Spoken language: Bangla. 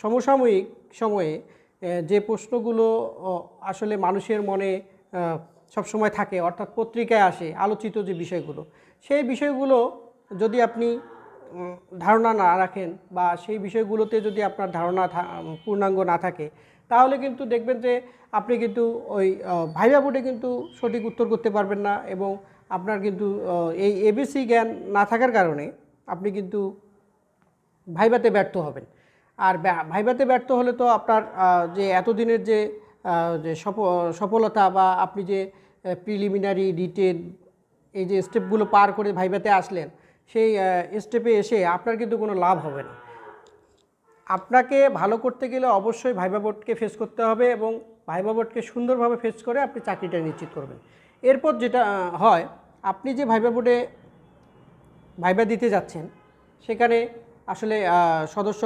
সমসাময়িক সময়ে যে প্রশ্নগুলো আসলে মানুষের মনে সবসময় থাকে, অর্থাৎ পত্রিকায় আসে আলোচিত যে বিষয়গুলো, সেই বিষয়গুলো যদি আপনি ধারণা না রাখেন বা সেই বিষয়গুলোতে যদি আপনার ধারণা পূর্ণাঙ্গ না থাকে, তাহলে কিন্তু দেখবেন যে আপনি কিন্তু ওই ভাইভা বোর্ডে কিন্তু সঠিক উত্তর করতে পারবেন না, এবং আপনার কিন্তু এই এবিসি জ্ঞান না থাকার কারণে আপনি কিন্তু ভাইভাতে ব্যর্থ হবেন। আর ভাইভাতে ব্যর্থ হলে তো আপনার যে এতদিনের যে যে সফলতা বা আপনি যে প্রিলিমিনারি রিটেন এই যে স্টেপগুলো পার করে ভাইভাতে আসলেন, সেই স্টেপে এসে আপনার কিন্তু কোনো লাভ হবে না। আপনাকে ভালো করতে গেলে অবশ্যই ভাইভা বোর্ডকে ফেস করতে হবে, এবং ভাইভা বোর্ডকে সুন্দরভাবে ফেস করে আপনি চাকরিটা নিশ্চিত করবেন। এরপর যেটা হয়, আপনি যে ভাইভা বোর্ডে ভাইভা দিতে যাচ্ছেন সেখানে আসলে সদস্য